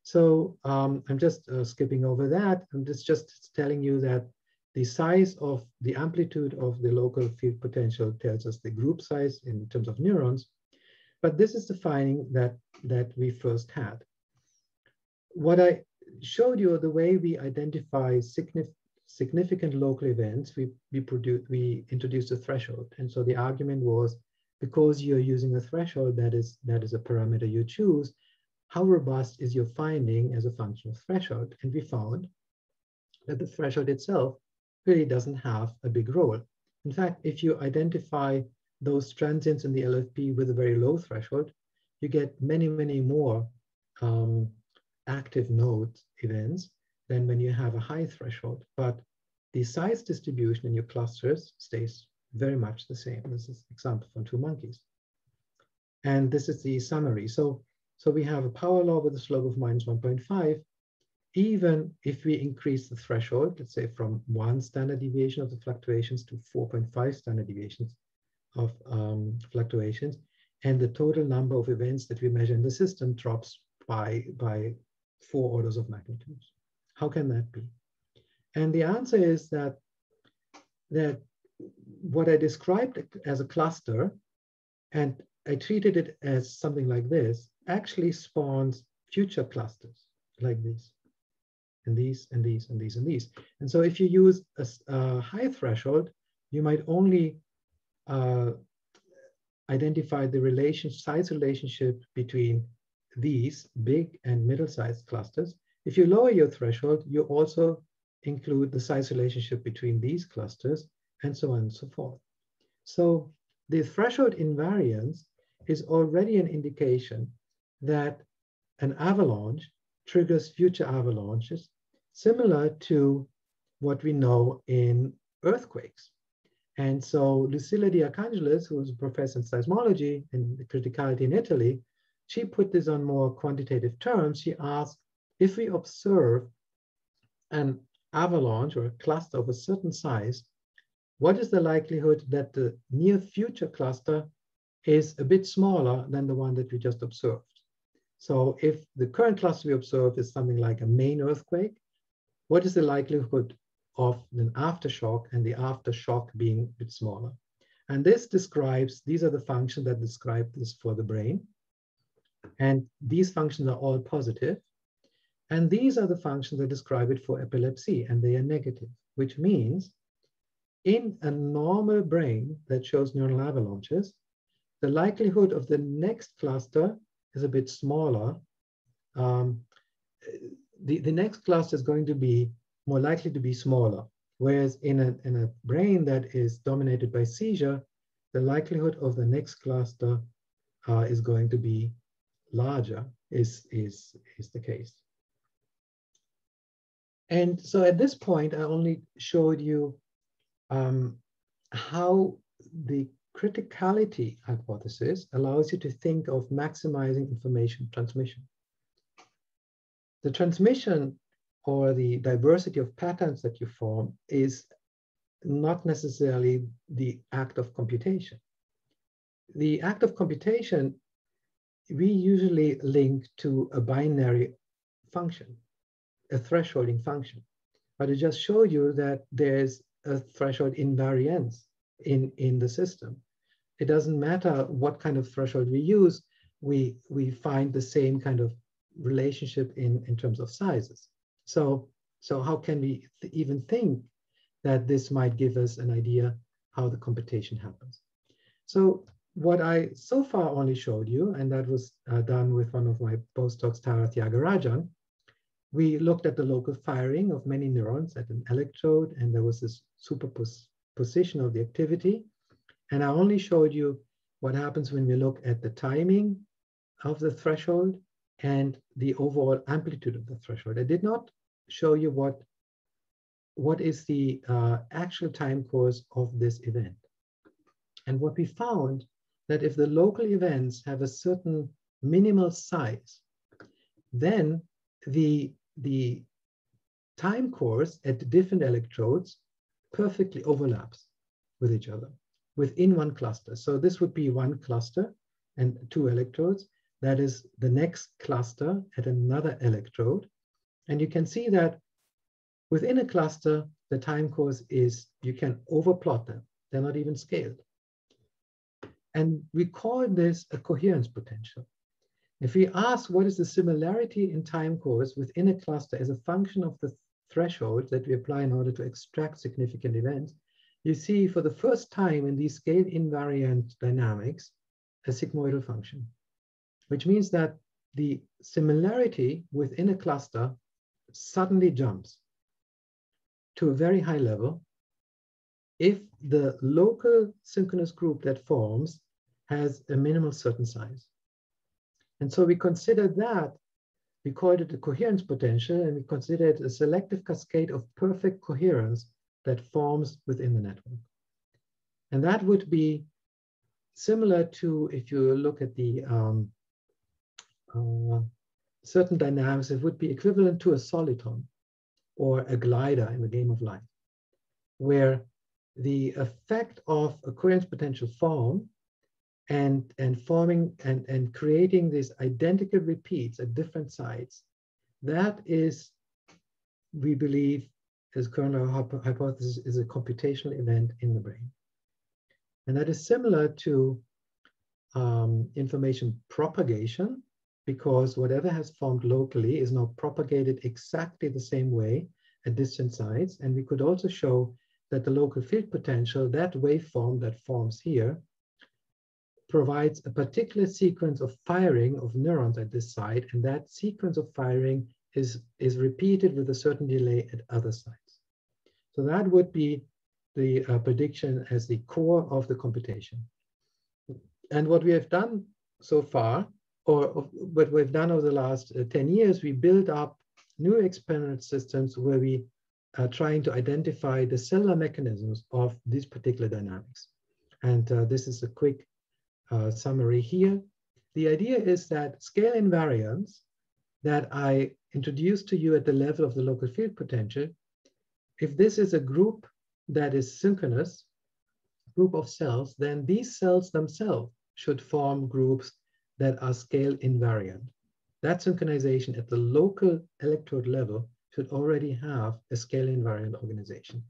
So I'm just skipping over that. I'm just telling you that the size of the amplitude of the local field potential tells us the group size in terms of neurons. But this is the finding that we first had. What I showed you, the way we identify significant local events, we introduced a threshold. And so the argument was, because you're using a threshold that is a parameter you choose, how robust is your finding as a function of threshold? And we found that the threshold itself really doesn't have a big role. In fact, if you identify those transients in the LFP with a very low threshold, you get many, many more active node events than when you have a high threshold. But the size distribution in your clusters stays very much the same. This is an example from two monkeys. And this is the summary. So we have a power law with a slope of minus 1.5. Even if we increase the threshold, let's say from 1 standard deviation of the fluctuations to 4.5 standard deviations of fluctuations, and the total number of events that we measure in the system drops by 4 orders of magnitude. How can that be? And the answer is that what I described as a cluster, and I treated it as something like this, actually spawns future clusters like these, and these, and these, and these, and these. And so if you use a high threshold, you might only identify the size relationship between these big and middle-sized clusters. If you lower your threshold, you also include the size relationship between these clusters, and so on and so forth. So the threshold invariance is already an indication that an avalanche triggers future avalanches, similar to what we know in earthquakes. And so Lucilla De Archangelis, who was a professor in seismology in Criticality in Italy, she put this on more quantitative terms. She asked, if we observe an avalanche or a cluster of a certain size, what is the likelihood that the near future cluster is a bit smaller than the one that we just observed? So if the current cluster we observe is something like a main earthquake, what is the likelihood of an aftershock, and the aftershock being a bit smaller? And this describes, these are the functions that describe this for the brain. And these functions are all positive. And these are the functions that describe it for epilepsy, and they are negative, which means in a normal brain that shows neuronal avalanches, the likelihood of the next cluster is a bit smaller. The next cluster is going to be more likely to be smaller, whereas in a brain that is dominated by seizure, the likelihood of the next cluster is going to be larger, is the case. And so at this point, I only showed you how the criticality hypothesis allows you to think of maximizing information transmission. The transmission or the diversity of patterns that you form is not necessarily the act of computation. The act of computation, we usually link to a binary function, a thresholding function. But I just showed you that there's a threshold invariance in the system. It doesn't matter what kind of threshold we use, we find the same kind of relationship in terms of sizes. So how can we even think that this might give us an idea how the computation happens? So what I so far only showed you, and that was done with one of my postdocs, Tara Thiagarajan, we looked at the local firing of many neurons at an electrode, and there was this superposition of the activity. And I only showed you what happens when we look at the timing of the threshold and the overall amplitude of the threshold. I did not show you what is the actual time course of this event. And what we found, that if the local events have a certain minimal size, then the time course at the different electrodes perfectly overlaps with each other within one cluster. So this would be one cluster and 2 electrodes. That is the next cluster at another electrode. And you can see that within a cluster, the time course is, you can overplot them. They're not even scaled. And we call this a coherence potential. If we ask what is the similarity in time course within a cluster as a function of the threshold that we apply in order to extract significant events, you see for the first time in these scale invariant dynamics, a sigmoidal function, which means that the similarity within a cluster suddenly jumps to a very high level if the local synchronous group that forms has a minimal certain size. And so we considered that, we called it a coherence potential, and we considered a selective cascade of perfect coherence that forms within the network. And that would be similar to if you look at the certain dynamics, it would be equivalent to a soliton or a glider in the game of life, where the effect of a coherence potential form and forming and creating these identical repeats at different sites, that is, we believe, as kernel hypothesis, is a computational event in the brain. And that is similar to information propagation, because whatever has formed locally is now propagated exactly the same way at distant sites. And we could also show that the local field potential, that waveform that forms here, provides a particular sequence of firing of neurons at this site, and that sequence of firing is repeated with a certain delay at other sites. So that would be the prediction as the core of the computation. And what we have done so far, or what we've done over the last 10 years, we built up new experimental systems where we are trying to identify the cellular mechanisms of these particular dynamics. And this is a quick summary here. The idea is that scale invariance that I introduced to you at the level of the local field potential, if this is a group that is synchronous, group of cells, then these cells themselves should form groups that are scale invariant. That synchronization at the local electrode level should already have a scale invariant organization.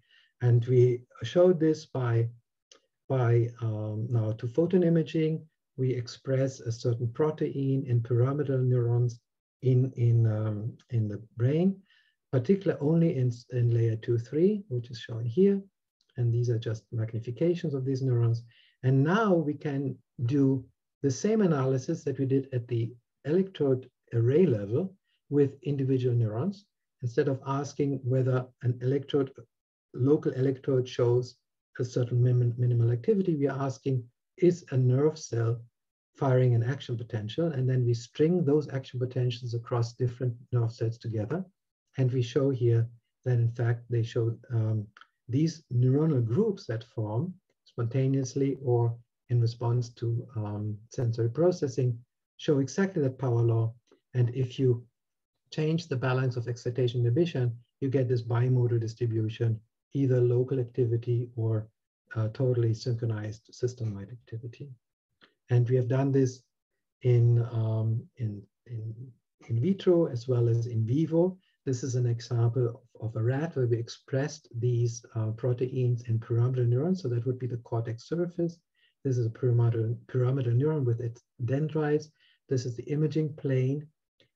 And we showed this by now to photon imaging. We express a certain protein in pyramidal neurons in the brain, particularly only in layer 2-3, which is shown here. And these are just magnifications of these neurons. And now we can do the same analysis that we did at the electrode array level with individual neurons. Instead of asking whether an electrode, local electrode shows a certain minimal activity, we are asking, is a nerve cell firing an action potential? And then we string those action potentials across different nerve cells together. And we show here that in fact, they show these neuronal groups that form spontaneously or in response to sensory processing show exactly that power law. And if you change the balance of excitation inhibition, you get this bimodal distribution, either local activity or totally synchronized system-wide activity. And we have done this in vitro as well as in vivo. This is an example of a rat where we expressed these proteins in pyramidal neurons. So that would be the cortex surface. This is a pyramidal neuron with its dendrites. This is the imaging plane.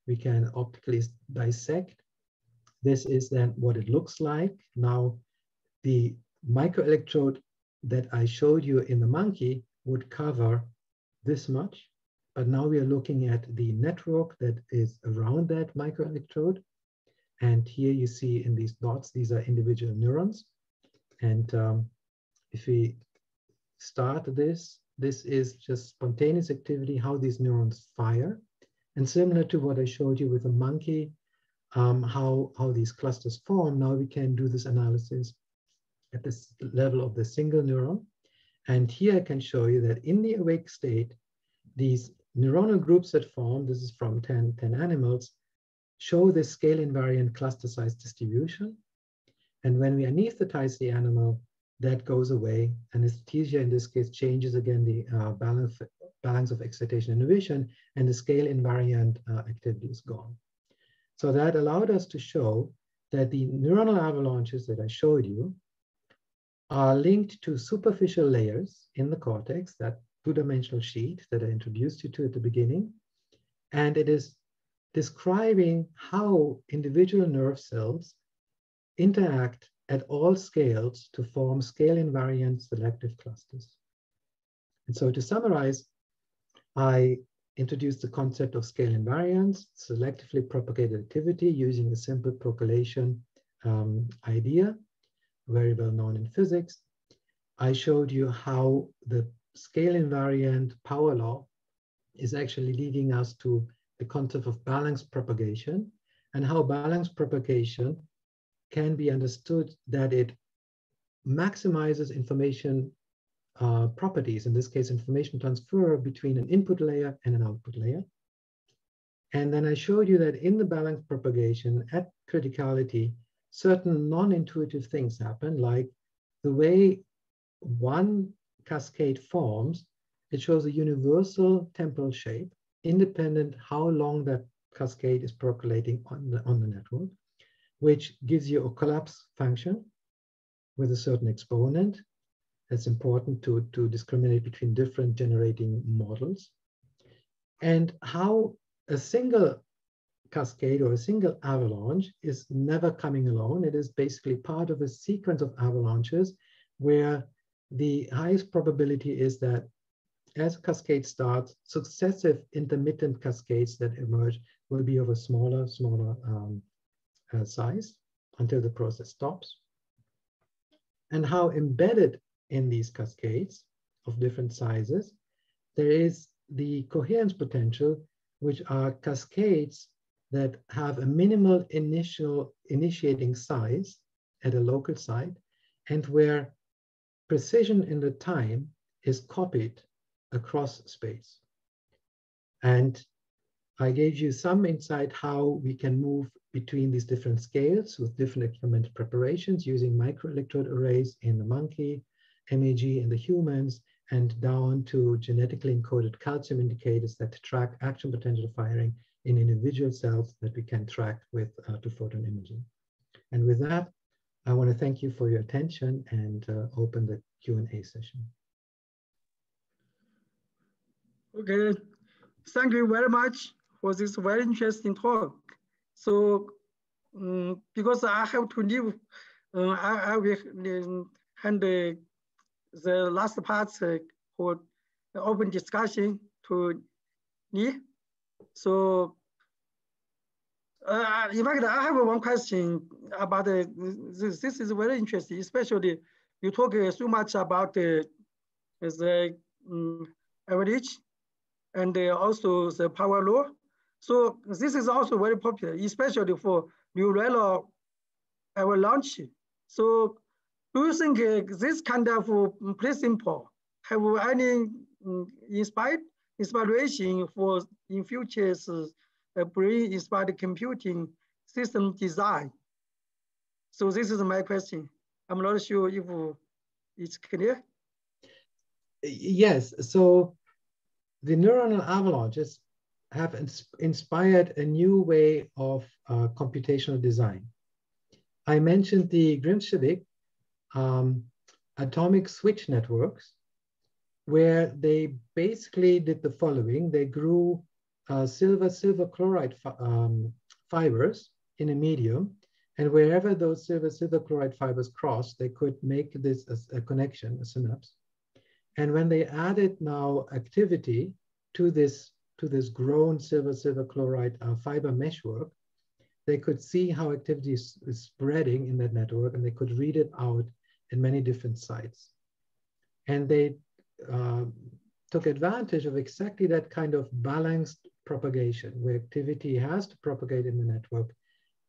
We can optically dissect. This is then what it looks like. Now, the microelectrode that I showed you in the monkey would cover this much. But now we are looking at the network that is around that microelectrode. And here you see in these dots, these are individual neurons. And if we start this is just spontaneous activity, how these neurons fire. And similar to what I showed you with the monkey, how these clusters form, now we can do this analysis at this level of the single neuron. And here I can show you that in the awake state, these neuronal groups that form, this is from 10 animals, show this scale invariant cluster size distribution. And when we anesthetize the animal, that goes away. Anesthesia in this case changes again the balance of excitation inhibition, and the scale invariant activity is gone. So that allowed us to show that the neuronal avalanches that I showed you are linked to superficial layers in the cortex, that two-dimensional sheet that I introduced you to at the beginning. And it is describing how individual nerve cells interact at all scales to form scale invariant selective clusters. And so to summarize, I introduced the concept of scale invariance, selectively propagated activity using a simple percolation idea, very well known in physics. I showed you how the scale invariant power law is actually leading us to the concept of balanced propagation, and how balanced propagation can be understood that it maximizes information properties, in this case, information transfer between an input layer and an output layer. And then I showed you that in the balanced propagation at criticality, certain non-intuitive things happen, like the way one cascade forms, it shows a universal temporal shape, independent how long that cascade is percolating on the network, which gives you a collapse function with a certain exponent. That's important to discriminate between different generating models. And how a single cascade or a single avalanche is never coming alone. It is basically part of a sequence of avalanches where the highest probability is that as a cascade starts, successive intermittent cascades that emerge will be of a smaller size until the process stops. And how embedded in these cascades of different sizes, there is the coherence potential, which are cascades that have a minimal initiating size at a local site, and where precision in the time is copied across space. And I gave you some insight how we can move between these different scales with different experimental preparations using microelectrode arrays in the monkey, MAG in the humans, and down to genetically encoded calcium indicators that track action potential firing in individual cells that we can track with two-photon imaging. And with that, I want to thank you for your attention and open the Q&A session. Okay, thank you very much for this very interesting talk. So, because I have to leave, I will hand the last part for the open discussion to Li. So, in fact, I have one question about this. This is very interesting, especially you talk so much about the average and also the power law. So this is also very popular, especially for neural avalanche. So do you think this kind of principle have any inspiration for in future's brain-inspired computing system design? So this is my question. I'm not sure if it's clear. Yes, so the neuronal avalanches have inspired a new way of computational design. I mentioned the Grimshavik atomic switch networks, where they basically did the following. They grew silver chloride fibers in a medium, and wherever those silver chloride fibers crossed, they could make this a connection, a synapse. And when they added now activity to this grown silver chloride fiber meshwork, they could see how activity is spreading in that network, and they could read it out in many different sites. And they took advantage of exactly that kind of balanced propagation, where activity has to propagate in the network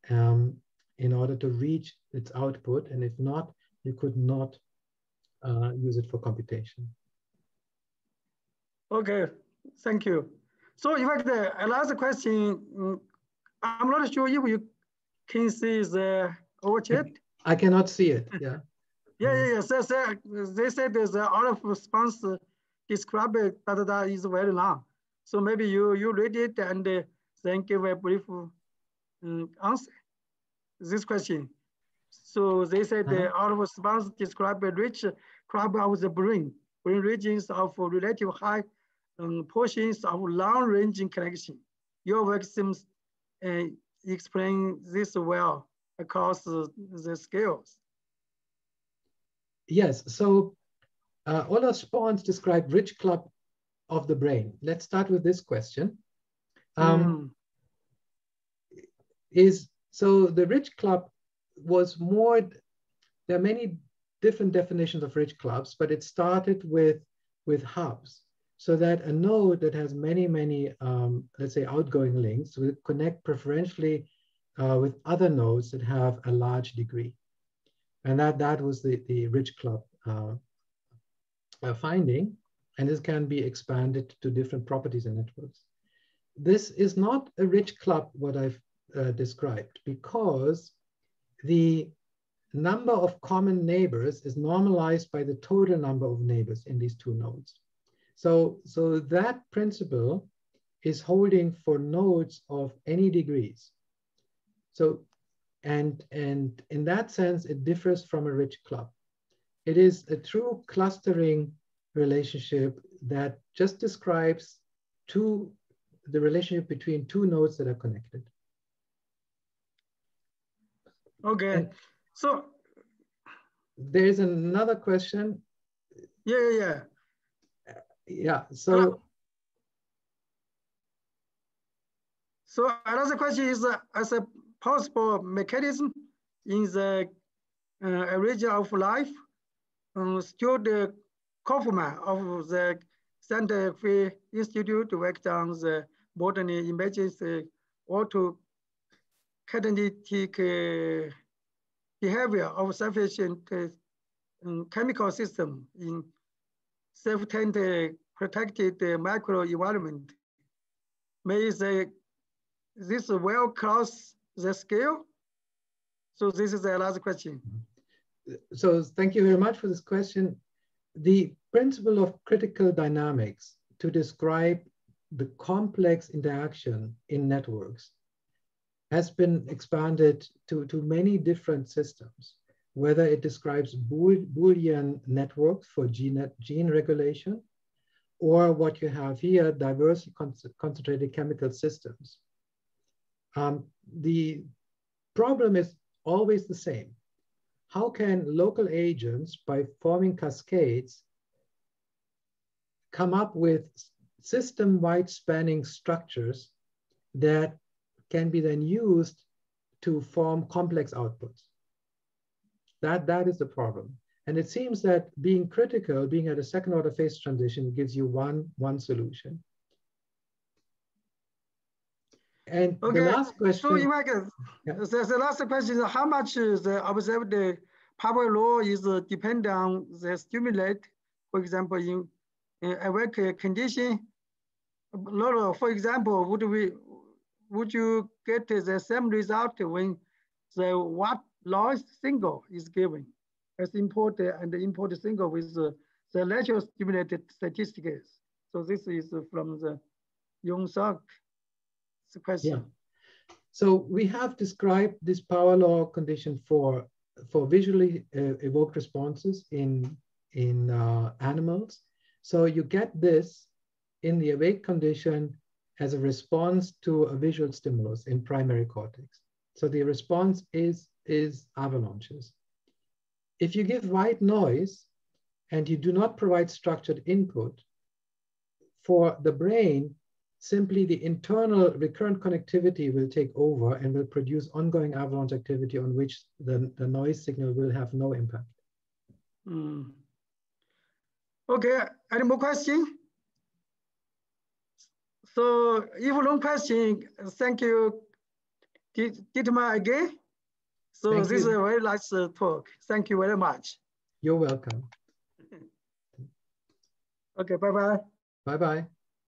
in order to reach its output. And if not, you could not use it for computation. Okay, thank you. So in fact, another question, I'm not sure if you can see the overchat. I cannot see it, yeah. Yeah. So, they said there's a lot of response described is very long. So maybe you read it and then give a brief answer this question. So they said the out of response describe a rich crop of the brain regions of relative high portions of long-range connection. Your work seems explain this well across the scales. Yes, so Ola Spons described rich club of the brain. Let's start with this question. So the rich club was more, there are many different definitions of rich clubs, but it started with hubs. So that a node that has many, let's say outgoing links will connect preferentially with other nodes that have a large degree. And that was the rich club finding, and this can be expanded to different properties in networks. This is not a rich club, what I've described, because the number of common neighbors is normalized by the total number of neighbors in these two nodes. So that principle is holding for nodes of any degrees. So, and in that sense, it differs from a rich club. It is a true clustering relationship that just describes the relationship between two nodes that are connected. Okay, and so there's another question. Yeah. So another question is, as a possible mechanism in the origin of life, Stuart Kaufman of the Santa Fe Institute worked on the botany images autocatalytic behavior of sufficient chemical system in self-contained protected microenvironment. May this well cross the scale? So this is the last question. So thank you very much for this question. The principle of critical dynamics to describe the complex interaction in networks has been expanded to many different systems, whether it describes Boolean networks for gene regulation, or what you have here, diversely concentrated chemical systems. The problem is always the same. How can local agents, by forming cascades, come up with system-wide spanning structures that can be then used to form complex outputs? That is the problem. And it seems that being critical, being at a second order phase transition, gives you one solution. And okay, the last question. So the last question is, how much the observed power law is dependent on the stimulate, for example, in awake condition? For example, would you get the same result when the Watt loss single is given as input and the input single with the natural stimulated statistics? So this is from the Young-Sok question. Yeah. So we have described this power law condition for visually evoked responses in animals. So you get this in the awake condition as a response to a visual stimulus in primary cortex. So the response is avalanches. If you give white noise and you do not provide structured input, for the brain, simply the internal recurrent connectivity will take over and will produce ongoing avalanche activity on which the noise signal will have no impact. Okay, any more questions? So if no question, thank you, Dietmar, again. So this is a very nice talk. Thank you very much. You're welcome. Okay, bye-bye. Bye-bye.